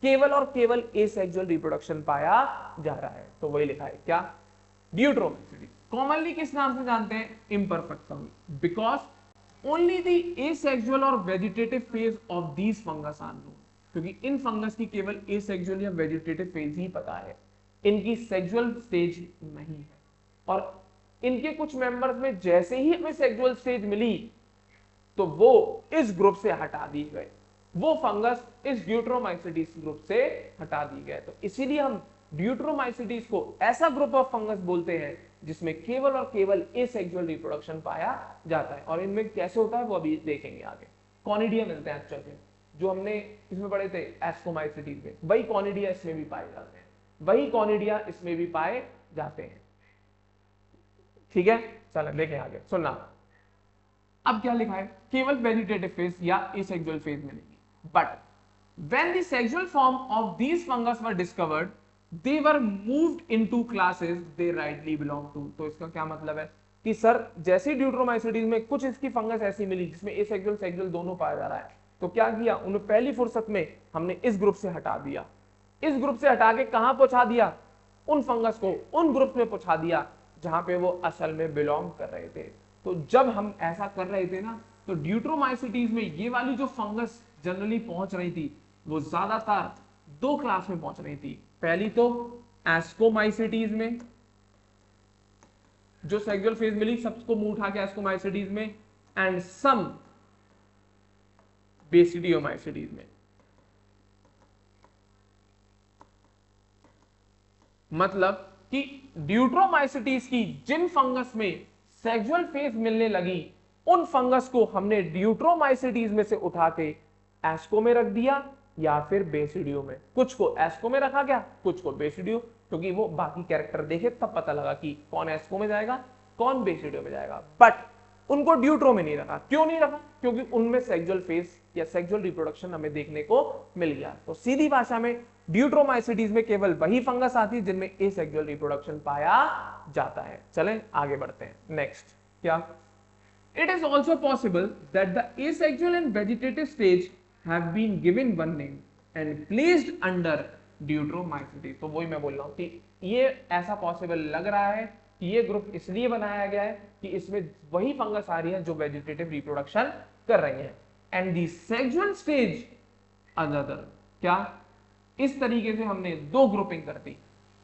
केवल और केवल एसेक्सुअल रिप्रोडक्शन पाया जा रहा है। तो वही लिखा है क्या? ड्यूट्रोमाइसिटी। कॉमनली किस नाम से जानते हैं? Imperfect fungi, because only the asexual और vegetative phase of these fungus are known. क्योंकि इन फंगस की केवल एसेक्सुअल या वेजिटेटिव फेज ही पता है, इनकी सेक्सुअल स्टेज नहीं है। और इनके कुछ मेंबर्स में जैसे ही हमें सेक्सुअल स्टेज मिली तो वो इस ग्रुप से हटा दिए गए, वो फंगस इस ड्यूट्रोमाइसिटीज ग्रुप से हटा दिए गए। तो इसीलिए हम ड्यूट्रोमाइसिटीज को ऐसा ग्रुप ऑफ फंगस बोलते हैं जिसमें केवल और केवल एसेक्सुअल रिप्रोडक्शन पाया जाता है। और इनमें कैसे होता है वो अभी देखेंगे आगे। कॉनिडिया मिलते हैं एक्चुअल में, जो हमने इसमें पढ़े थे एस्कोमाइसिटीज में, वही कॉनिडिया इसमें भी पाए जाते हैं, वही कॉनिडिया इसमें भी पाए जाते हैं। ठीक है, चलो देखें आगे, सुनना। अब क्या लिखा है? केवल वेजिटेटिव फेज या एसेक्सुअल फेज मिलेगी, but when the sexual form of these fungus were discovered they were moved into classes they rightly belong to. तो इसका क्या मतलब है कि सर जैसे ड्यूट्रोमाइसिटीज में कुछ इसकी फंगस ऐसी मिली जिसमें एसेक्सुअल सेक्सुअल दोनों पाया जा रहा है, तो क्या किया? उन्हें पहली फुर्सत में हमने इस ग्रुप से हटा दिया, इस ग्रुप से हटा के कहां पहुंचा दिया? उन फंगस को उन ग्रुप में पहुंचा दिया जहां पे वो असल में बिलोंग कर रहे थे। तो जब हम ऐसा कर रहे थे ना, तो ड्यूट्रोमाइसिटीज में ये वाली जो फंगस जनरली पहुंच रही थी वो ज्यादातर दो क्लास में पहुंच रही थी। पहली तो एस्कोमाइसिटीज में, जो सेक्सुअल फेज मिली सबको मुंह उठा के एस्कोमाइसिटीज में, एंड सम बेसिडियोमाइसिटीज में। मतलब कि ड्यूट्रोमाइसिटीज की जिन फंगस में सेक्सुअल फेज मिलने लगी, उन फंगस को हमने ड्यूट्रोमाइसिटीज में से उठा के एस्को में रख दिया या फिर बेसिडियो में। कुछ को एस्को में रखा गया, कुछ को बेसिडियो, क्योंकि वो बाकी कैरेक्टर देखे तब पता लगा कि कौन एस्को में जाएगा कौन बेसिडियो में जाएगा। बट उनको ड्यूट्रो में नहीं रखा। क्यों नहीं रखा? क्योंकि उनमें सेक्सुअल फेज या सेक्सुअल रिप्रोडक्शन हमें देखने को मिल गया। तो सीधी भाषा में ड्यूट्रोमाइसिटीज में केवल वही फंगस आती है जिनमें एसेक्सुअल रिप्रोडक्शन पाया जाता है। चलें आगे बढ़ते हैं। नेक्स्ट क्या? It is also possible that the asexual and vegetative stage have been given one name and placed under Deuteromycetes। तो वही मैं बोल रहा हूँ कि ये ऐसा पॉसिबल लग रहा है कि ये ग्रुप इसलिए बनाया गया है कि इसमें वही फंगस आ रही है जो वेजिटेटिव रिप्रोडक्शन कर रही है। And the sexual stage another. क्या? इस तरीके से हमने दो ग्रुपिंग कर दी।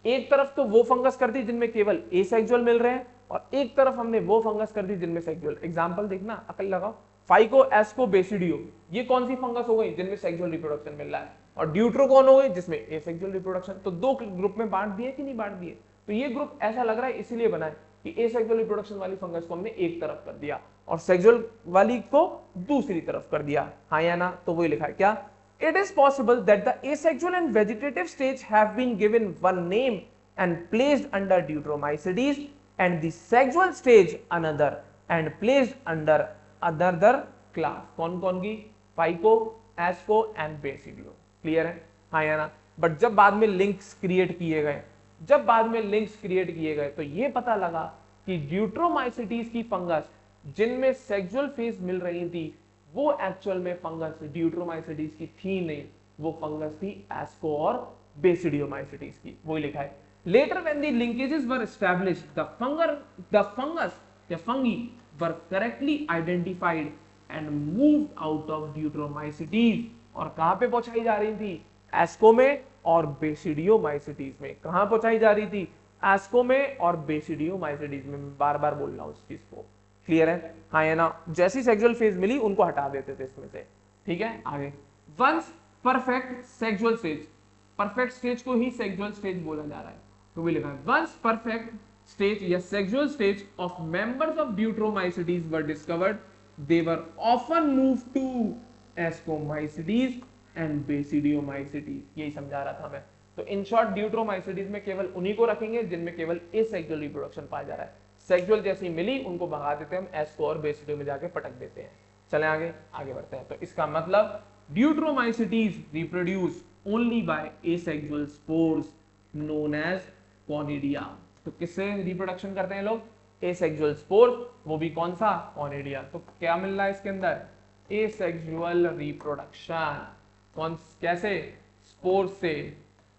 एक तरफ तो वो फंगस कर दी जिनमें केवल एसेक्सुअल मिल रहे हैं और एक तरफ हमने वो फंगस कर दी जिनमें सेक्सुअल। एग्जांपल देखना, अकल लगाओ। फाइको एस्को बेसिडियो, ये कौन सी फंगस हो गई? जिनमें सेक्सुअल रिप्रोडक्शन मिल रहा है। और ड्यूट्रो कौन हो गई? जिसमें एसेक्सुअल रिप्रोडक्शन। तो दो ग्रुप में बांट दिए कि नहीं बांट दिए? तो ये ग्रुप ऐसा लग रहा है इसीलिए बना है कि एसेक्सुअल रिप्रोडक्शन वाली फंगस को हमने एक तरफ कर दिया और सेक्सुअल वाली को दूसरी तरफ कर दिया। हाँ या ना? तो वही लिखा है क्या? It is possible that the asexual and vegetative stage have been given one name and placed under Deuteromycetes, and the sexual stage another and placed under another class। कौन कौन की? Phyco, asco and basidio. Clear है? हाँ या ना? बट जब बाद में लिंक्स क्रिएट किए गए तो ये पता लगा कि ड्यूट्रोमाइसिटीज की फंगस जिनमें सेक्सुअल फेज मिल रही थी वो एक्चुअल में फंगस ड्यूट्रोमाइसिटीज की थी नहीं, वो फंगस थी एस्को और बेसिडियोमाइसिटीज की। वही लिखा है। Later when the linkages were established the fungus या fungi were correctly identified and moved out of deuteromycetes. और कहां पे पहुंचाई जा रही थी? एस्को में और बेसिडियोमाइसिटीज में। कहां पहुंचाई जा रही थी? एस्को में और बेसिडियोमाइसिटीज में। बार बार बोल रहा हूं इस चीज को। क्लियर है? हाँ या ना? जैसी सेक्सुअल फेज मिली उनको हटा देते थे इसमें से। ठीक है, आगे। Once perfect sexual stage, perfect stage को ही सेक्सुअल स्टेज बोला जा रहा है तो भी लिखा है। वंस परफेक्ट स्टेज या sexual stage of members of deuteromycetes were discovered, they were often move to ascomycetes and basidiomycetes. यही समझा रहा था मैं। तो इन शॉर्ट ड्यूट्रोमाइसिटीज में केवल उन्हीं को रखेंगे जिनमें केवल एसेक्सुअल रिप्रोडक्शन पाया जा रहा है। सेक्सुअल जैसी मिली उनको भगा देते हैं हम, एस्को और बेसिडियो में जाके पटक देते हैं। चलें आगे बढ़ते हैं। तो इसका मतलब deuteromycetes reproduce only by asexual spores known as conidia. तो किससे रिप्रोडक्शन करते हैं लोग? एसेक्सुअल स्पोर्स, वो भी कौन सा? कॉनिडिया। तो क्या मिल रहा है इसके अंदर? Asexual reproduction. कौन कैसे? स्पोर्स से।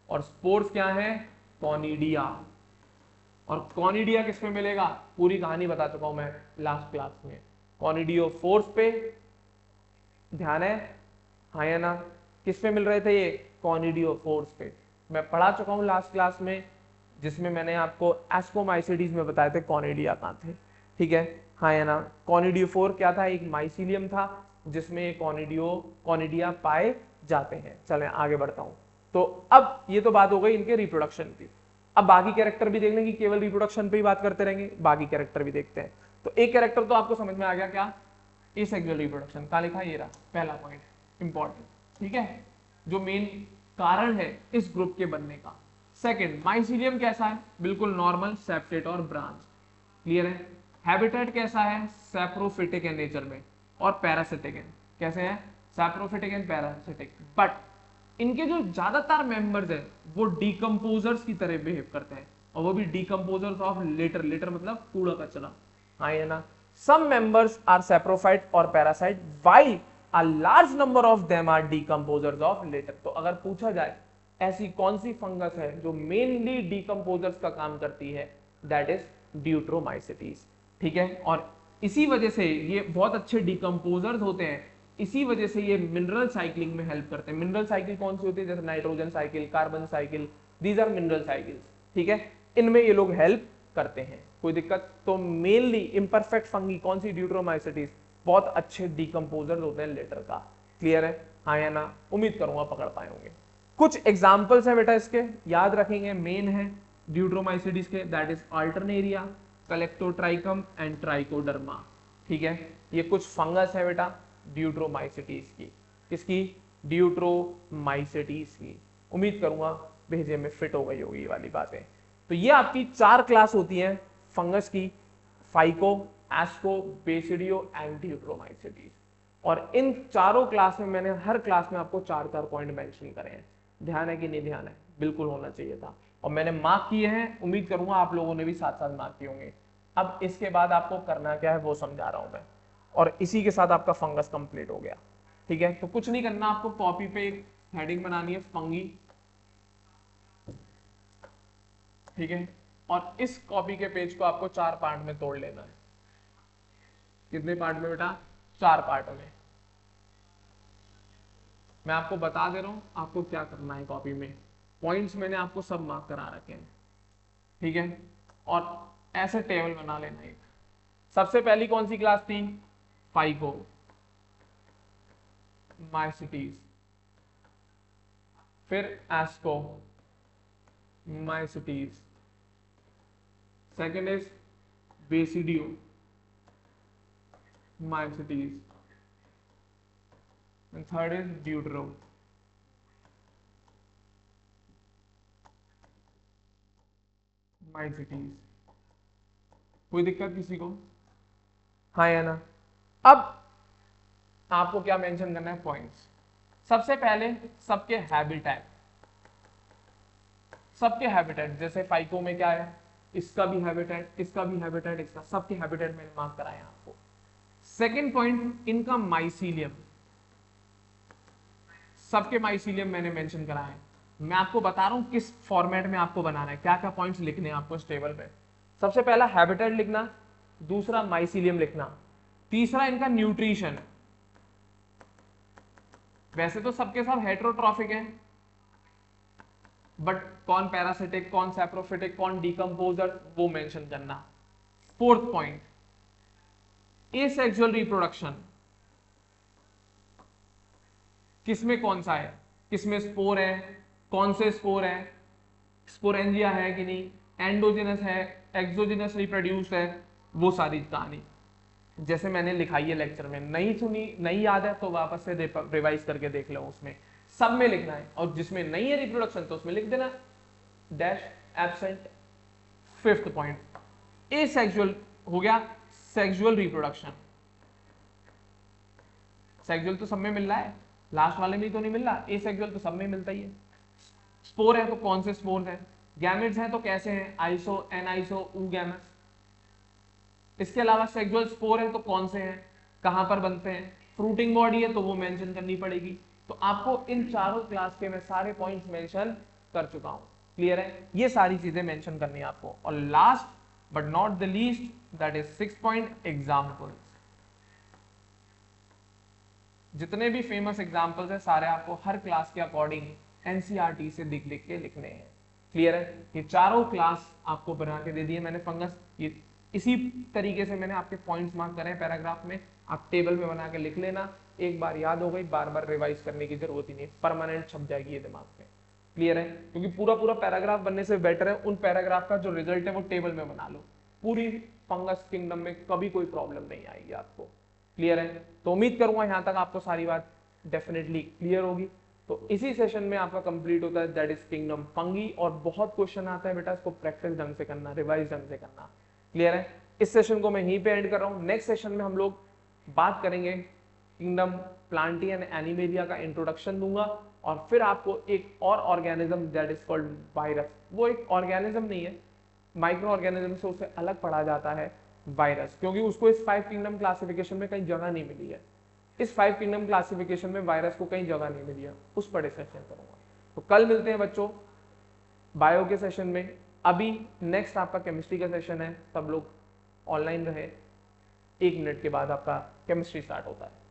और स्पोर्स क्या है? कॉनिडिया। और कॉनिडिया किस पे मिलेगा? पूरी कहानी बता चुका हूं मैं लास्ट क्लास में। कॉनिडियो फोर्स पे, ध्यान है? हाँ या ना? किस पे मिल रहे थे ये? कॉनिडियो फोर्स पे। मैं पढ़ा चुका हूं लास्ट क्लास में, जिसमें मैंने आपको एस्कोमाइसिटीज में बताए थे कॉनिडिया कहाँ थे। ठीक है, हाँ या ना? कॉनिडियो फोर क्या था? एक माइसीलियम था जिसमें कॉनिडिया पाए जाते हैं। चलें आगे बढ़ता हूं। तो अब ये तो बात हो गई इनके रिप्रोडक्शन की। अब बाकी कैरेक्टर भी देख लेंगे, केवल रिप्रोडक्शन पे ही बात करते रहेंगे, बाकी कैरेक्टर भी देखते हैं। तो एक कैरेक्टर तो आपको समझ में आ गया, क्या? Asexual reproduction. कहां लिखा? ये रहा पहला पॉइंट, इंपॉर्टेंट। ठीक है, जो मेन कारण है इस ग्रुप के बनने का। सेकंड, माइसीलियम कैसा है? बिल्कुल नॉर्मल, सेप्टेट और ब्रांच। क्लियर है? हैबिटेट कैसा है? सैप्रोफिटिक है नेचर में, और पैरासिटिक है। कैसे है? Saprophytic and parasitic. बट इनके जो ज्यादातर मेंबर्स हैं वो डीकंपोजर्स की तरह बिहेव करते हैं, और वो भी डीकंपोजर्स ऑफ लेटर। लेटर मतलब कूड़ा कचरा। हाँ या ना? सम मेंबर्स आर सैप्रोफाइट और parasite while a large number of them are decomposers of litter. तो अगर पूछा जाए ऐसी कौन सी फंगस है जो मेनली डीकंपोजर्स का काम करती है, दैट इज ड्यूट्रोमाइसिटीज। ठीक है, और इसी वजह से ये बहुत अच्छे डीकंपोजर्स होते हैं। इसी वजह से ये मिनरल साइक्लिंग में हेल्प करते हैं। मिनरल साइकिल कौन सी होती है? जैसे nitrogen cycle, carbon cycle, these are mineral cycles. ठीक है, इनमें ये लोग हेल्प करते हैं। कोई दिक्कत? तो मेनली इम्परफेक्ट फंगी कौन सी? ड्यूट्रोमाइसिटीज। बहुत अच्छे डीकंपोजर्स होते हैं लेटर का। क्लियर है? हाँ या ना? उम्मीद करूंगा पकड़ पाए होंगे। कुछ एग्जाम्पल्स है बेटा इसके, याद रखेंगे। मेन है ड्यूट्रोमाइसिटीज के, that is Alternaria, Colletotrichum and Trichoderma. ठीक है, ये कुछ फंगस है बेटा ड्यूट्रोमाइसिटीज की। किसकी? ड्यूट्रोमाइसिटीज की। उम्मीद करूंगा भेजे में फिट हो गई होगी ये वाली बातें। तो ये आपकी 4 क्लास होती हैं फंगस की। Phyco, asco, basidio, and deuteromycetes. और इन चारों क्लास में मैंने हर क्लास में आपको 4-4 पॉइंट मेंशन करे हैं। ध्यान है कि नहीं ध्यान है? बिल्कुल होना चाहिए था, और मैंने मार्क किए हैं, उम्मीद करूंगा आप लोगों ने भी साथ साथ मार्क किए होंगे। अब इसके बाद आपको करना क्या है वो समझा रहा हूं मैं, और इसी के साथ आपका फंगस कंप्लीट हो गया। ठीक है, तो कुछ नहीं करना, आपको कॉपी पे एक हेडिंग बनानी है, फंगी। ठीक है, और इस कॉपी के पेज को आपको 4 पार्ट में तोड़ लेना है। कितने पार्ट में बेटा? 4 पार्ट में। मैं आपको बता दे रहा हूं आपको क्या करना है। कॉपी में पॉइंट्स मैंने आपको सब मार्क करा रखे हैं। ठीक है, और ऐसे टेबल बना लेना एक। सबसे पहली कौन सी क्लास थी? फाइको माइसिटीज, फिर ascomycetes, second is basidiomycetes, and third is deutero mycetes. कोई दिक्कत किसी को? हाँ या ना? अब आपको क्या मेंशन करना है? पॉइंट्स। सबसे पहले सबके हैबिटेट, सबके हैबिटेट, जैसे फाइको में क्या है, इसका भी हैबिटेट, इसका भी हैबिटेट, इसका, सबके हैबिटेट मैंने मार्क कराए आपको। सेकेंड पॉइंट, इनका माइसीलियम, सबके माइसीलियम मैंने मेंशन करा है। मैं आपको बता रहा हूं किस फॉर्मेट में आपको बनाना है, क्या क्या पॉइंट्स लिखने हैं आपको इस टेबल में। सबसे पहला हैबिटेट लिखना, दूसरा माइसीलियम लिखना, तीसरा इनका न्यूट्रिशन। वैसे तो सबके सब हेटेरोट्रॉफिक हैं, बट कौन पैरासिटिक, कौन सैप्रोफिटिक, कौन डिकम्पोजर, वो मेंशन करना। फोर्थ पॉइंट, एसेक्सुअल रिप्रोडक्शन, किसमें कौन सा है, किसमें स्पोर है, कौन से स्पोर है, स्पोरेंजिया है कि नहीं, एंडोजिनस है, एक्सोजिनस रिप्रोड्यूस है, वो सारी कहानी जैसे मैंने लिखाई है लेक्चर में। नहीं सुनी, नहीं याद है तो वापस से रिवाइज करके देख लो, उसमें सब में लिखना है, और जिसमें नहीं है रिप्रोडक्शन तो उसमें लिख देना dash absent. Fifth point, asexual हो गया, सेक्सुअल रिप्रोडक्शन। सेक्सुअल तो सब में मिल रहा है, लास्ट वाले में तो नहीं मिल रहा, एसेक्सुअल तो सब में मिलता ही है। स्पोर है तो कौन से स्पोर है, गैमेट्स हैं तो कैसे हैं, आइसो, एनाइसो, ऊगैमस। इसके अलावा सेक्सुअल स्पोर है तो कौन से हैं, कहां पर बनते हैं, फ्रूटिंग बॉडी है तो वो मेंशन करनी पड़ेगी। तो आपको इन चारों क्लास के मैं सारे पॉइंट्स मेंशन कर चुका हूं। क्लियर है? ये सारी चीजें मेंशन करनी है आपको। और last but not the least, that is 6 point examples. जितने भी फेमस एग्जाम्पल्स है सारे आपको हर क्लास के अकॉर्डिंग एनसीईआरटी से लिख लिख के लिखने हैं। क्लियर है? ये चारों क्लास आपको बना के दे दिए मैंने फंगस। ये इसी तरीके से मैंने आपके पॉइंट्स मार्क करे हैं पैराग्राफ में, आप टेबल में बना के लिख लेना। एक बार याद हो गई, बार बार रिवाइज करने की जरूरत ही नहीं, परमानेंट छप जाएगी ये दिमाग में। क्लियर है? क्योंकि पूरा पूरा पैराग्राफ बनने से बेटर है उन पैराग्राफ का जो रिजल्ट है वो टेबल में बना लो। पूरी फंगस किंगडम में कभी कोई प्रॉब्लम नहीं आएगी आपको। क्लियर है? तो उम्मीद करूंगा यहां तक आपको सारी बात डेफिनेटली क्लियर होगी। तो इसी सेशन में आपका कंप्लीट होता है दैट इज किंगडम फंगी। और बहुत क्वेश्चन आता है बेटा, इसको प्रैक्टिस ढंग से करना, रिवाइज ढंग से करना। क्लियर है? इस सेशन को मैं यहीं पे एंड कर रहा हूं। नेक्स्ट सेशन में हम लोग बात करेंगे किंगडम प्लांटी एंड एनिमेलिया का इंट्रोडक्शन दूंगा, और फिर आपको एक और organism that is called virus. वो एक ऑर्गेनिज्म नहीं है, माइक्रो ऑर्गेनिज्म से उसे अलग पढ़ा जाता है वायरस, क्योंकि उसको इस 5 किंगडम क्लासिफिकेशन में कहीं जगह नहीं मिली है। इस 5 किंगडम क्लासिफिकेशन में वायरस को कहीं जगह नहीं मिली है, उस पर डिस्कशन करूंगा। तो कल मिलते हैं बच्चों बायो के सेशन में। अभी नेक्स्ट आपका केमिस्ट्री का सेशन है, सब लोग ऑनलाइन रहे। 1 मिनट के बाद आपका केमिस्ट्री स्टार्ट होता है।